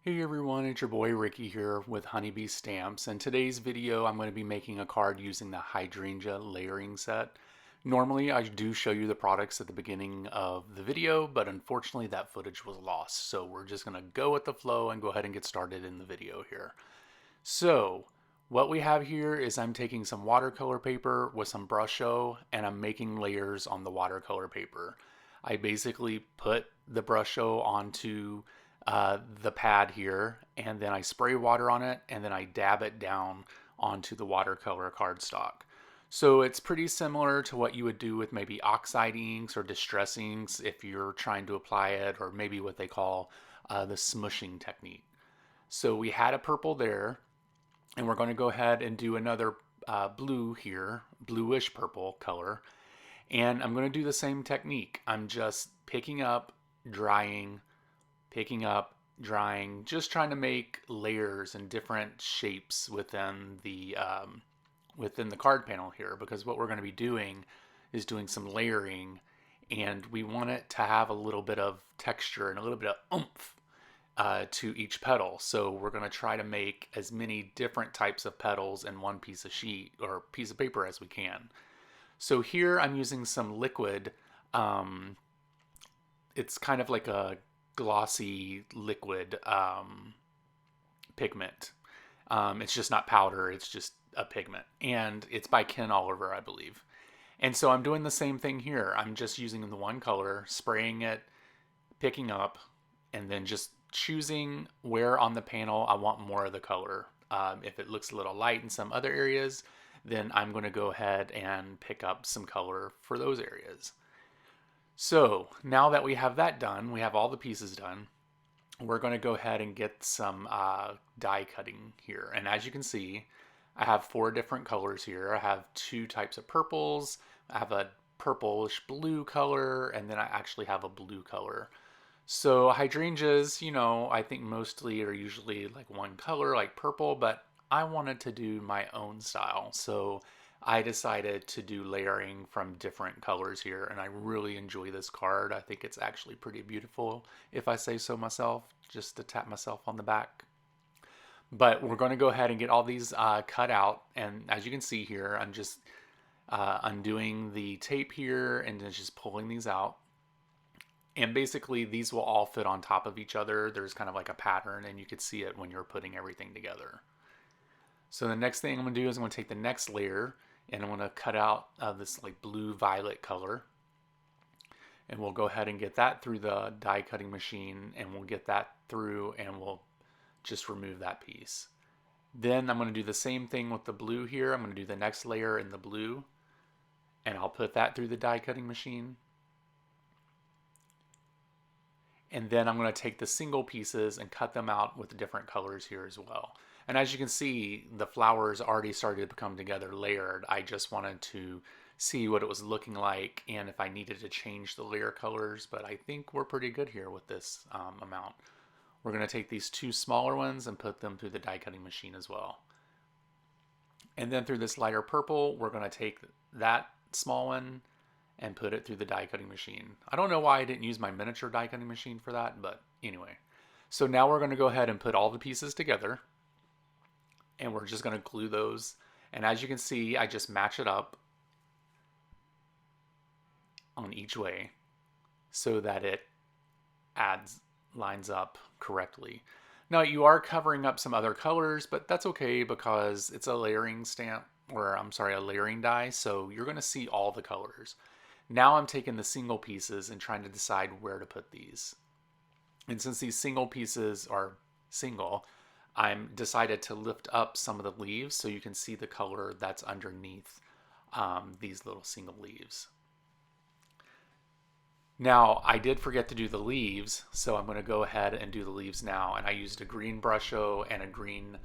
Hey everyone, it's your boy Ricky here with Honeybee Stamps. In today's video, I'm going to be making a card using the Hydrangea layering set. Normally, I do show you the products at the beginning of the video, but unfortunately that footage was lost. So we're just going to go with the flow and go ahead and get started in the video here. So what we have here is I'm taking some watercolor paper with some Brusho and I'm making layers on the watercolor paper. I basically put the Brusho onto the pad here, and then I spray water on it, and then I dab it down onto the watercolor cardstock. So it's pretty similar to what you would do with maybe oxide inks or distress inks if you're trying to apply it, or maybe what they call the smooshing technique. So we had a purple there, and we're going to go ahead and do another blue here, bluish purple color. And I'm going to do the same technique. I'm just picking up, drying, picking up, drying, just trying to make layers and different shapes within the card panel here, because what we're going to be doing is doing some layering, and we want it to have a little bit of texture and a little bit of oomph to each petal. So we're going to try to make as many different types of petals in one piece of sheet or piece of paper as we can. So here I'm using some liquid. It's kind of like a glossy liquid pigment. It's just not powder, it's just a pigment. And it's by Ken Oliver, I believe. And so I'm doing the same thing here. I'm just using the one color, spraying it, picking up, and then just choosing where on the panel I want more of the color. If it looks a little light in some other areas, then I'm going to go ahead and pick up some color for those areas. So now that we have that done, we have all the pieces done, we're going to go ahead and get some die cutting here. And as you can see, I have 4 different colors here. I have 2 types of purples. I have a purplish blue color, and then I actually have a blue color. So hydrangeas, I think mostly are usually like one color, like purple, but I wanted to do my own style. So I decided to do layering from different colors here, and I really enjoy this card. I think it's actually pretty beautiful, if I say so myself, just to tap myself on the back. But we're going to go ahead and get all these cut out, and as you can see here, I'm just undoing the tape here and then just pulling these out. And basically these will all fit on top of each other. There's kind of like a pattern, and you could see it when you're putting everything together. So the next thing I'm going to do is I'm going to take the next layer and I'm going to cut out this like blue violet color. And we'll go ahead and get that through the die cutting machine, and we'll get that through and we'll just remove that piece. Then I'm going to do the same thing with the blue here. I'm going to do the next layer in the blue, and I'll put that through the die cutting machine. And then I'm going to take the single pieces and cut them out with different colors here as well. And as you can see, the flowers already started to come together layered. I just wanted to see what it was looking like and if I needed to change the layer colors, but I think we're pretty good here with this amount. We're going to take these 2 smaller ones and put them through the die cutting machine as well. And then through this lighter purple, we're going to take that small one and put it through the die cutting machine. I don't know why I didn't use my miniature die cutting machine for that, but anyway. So now we're going to go ahead and put all the pieces together, and we're just going to glue those. And as you can see, I just match it up on each way so that it lines up correctly. Now you are covering up some other colors, but that's okay because it's a layering stamp, or I'm sorry, a layering die, so you're going to see all the colors. Now I'm taking the single pieces and trying to decide where to put these. And since these single pieces are single, I'm decided to lift up some of the leaves so you can see the color that's underneath these little single leaves. Now I did forget to do the leaves, so I'm going to go ahead and do the leaves now. And I used a green Brusho and a green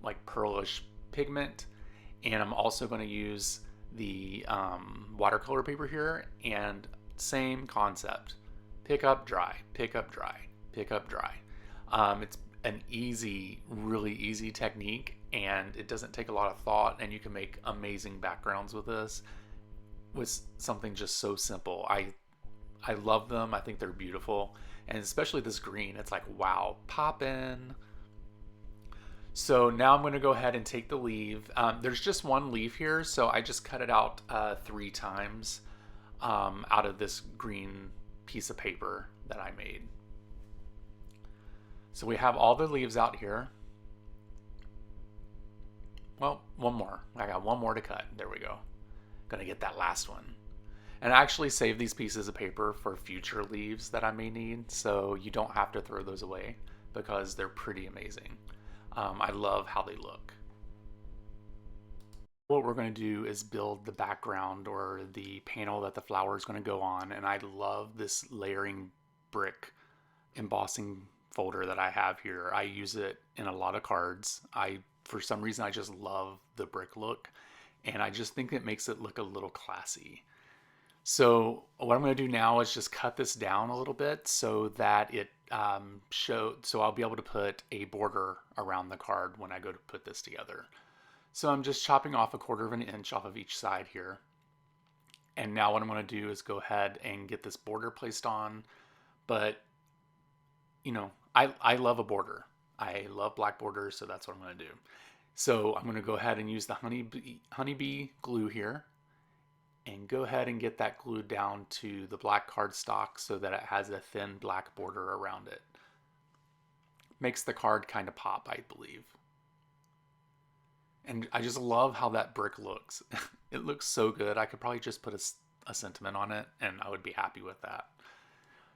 like pearlish pigment, and I'm also going to use the watercolor paper here, and same concept: pick up, dry, pick up, dry, pick up, dry. It's an really easy technique, and it doesn't take a lot of thought, and you can make amazing backgrounds with this with something just so simple. I love them. I think they're beautiful. And especially this green, it's like, wow, poppin'. So now I'm going to go ahead and take the leaf. There's just one leaf here, so I just cut it out 3 times out of this green piece of paper that I made. So we have all the leaves out here. Well, one more. I got one more to cut. There we go. Gonna get that last one. And I actually save these pieces of paper for future leaves that I may need, so you don't have to throw those away because they're pretty amazing. I love how they look. What we're going to do is build the background or the panel that the flower is going to go on, and I love this layering brick embossing folder that I have here. I use it in a lot of cards. For some reason, I just love the brick look, and I just think it makes it look a little classy. So what I'm going to do now is just cut this down a little bit so that it so I'll be able to put a border around the card when I go to put this together. So I'm just chopping off 1/4 of an inch off of each side here. And now what I'm going to do is go ahead and get this border placed on. But, you know, I love a border. I love black borders, so that's what I'm going to do. So I'm going to go ahead and use the honeybee glue here and go ahead and get that glued down to the black cardstock so that it has a thin black border around it. Makes the card kind of pop, I believe. And I just love how that brick looks. It looks so good. I could probably just put a sentiment on it and I would be happy with that.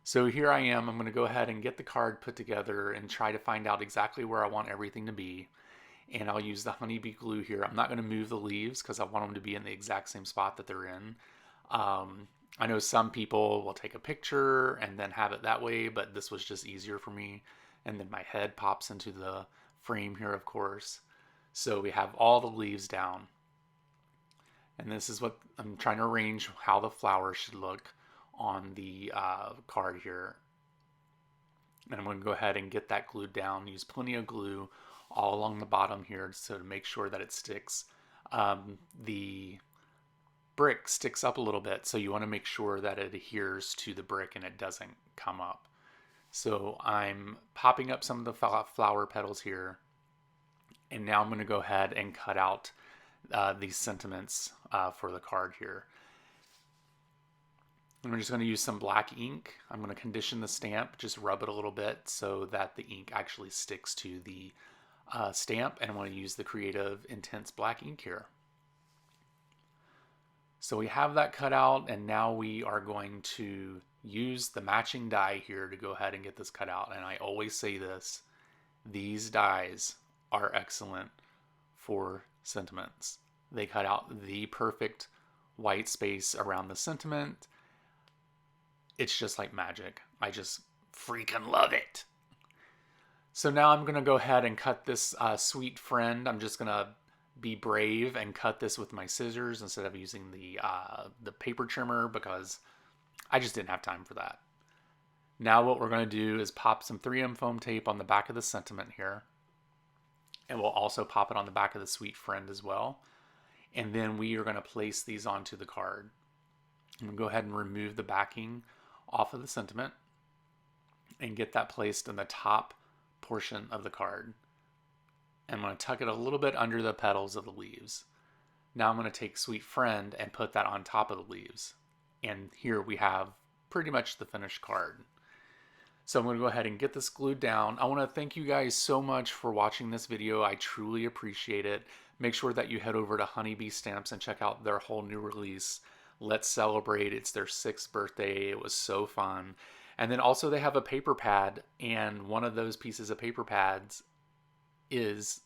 So here I am. I'm going to go ahead and get the card put together and try to find out exactly where I want everything to be. And I'll use the honeybee glue here. I'm not going to move the leaves because I want them to be in the exact same spot that they're in. I know some people will take a picture and then have it that way, but this was just easier for me. And then my head pops into the frame here, of course. So we have all the leaves down. And this is what I'm trying to arrange how the flower should look on the card here. And I'm going to go ahead and get that glued down. Use plenty of glue all along the bottom here so to make sure that it sticks. The brick sticks up a little bit, so you want to make sure that it adheres to the brick and it doesn't come up. So I'm popping up some of the flower petals here, and now I'm going to go ahead and cut out these sentiments for the card here. I'm just going to use some black ink. I'm going to condition the stamp, just rub it a little bit so that the ink actually sticks to the stamp, and I'm going to use the Creative Intense black ink here. So we have that cut out, and now we are going to use the matching die here to go ahead and get this cut out. And I always say this, these dies are excellent for sentiments. They cut out the perfect white space around the sentiment. It's just like magic. I just freaking love it. So now I'm going to go ahead and cut this sweet friend. I'm just going to be brave and cut this with my scissors instead of using the paper trimmer because I just didn't have time for that. Now what we're going to do is pop some 3M foam tape on the back of the sentiment here. And we'll also pop it on the back of the sweet friend as well. And then we are going to place these onto the card. I'm going to go ahead and remove the backing off of the sentiment and get that placed in the top portion of the card. I'm going to tuck it a little bit under the petals of the leaves. Now I'm going to take Sweet Friend and put that on top of the leaves. And here we have pretty much the finished card. So I'm going to go ahead and get this glued down. I want to thank you guys so much for watching this video. I truly appreciate it. Make sure that you head over to Honeybee Stamps and check out their whole new release. Let's celebrate. It's their 6th birthday. It was so fun. And then also they have a paper pad, and one of those pieces of paper pads is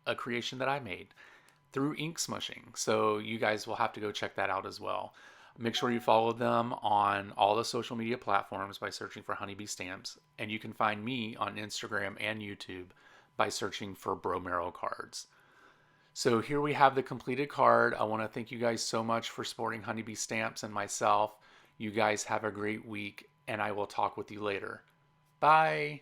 a creation that I made through ink smooshing. So you guys will have to go check that out as well. Make sure you follow them on all the social media platforms by searching for Honeybee Stamps. And you can find me on Instagram and YouTube by searching for Bromero Cards. So here we have the completed card. I want to thank you guys so much for supporting Honeybee Stamps and myself. You guys have a great week, and I will talk with you later. Bye.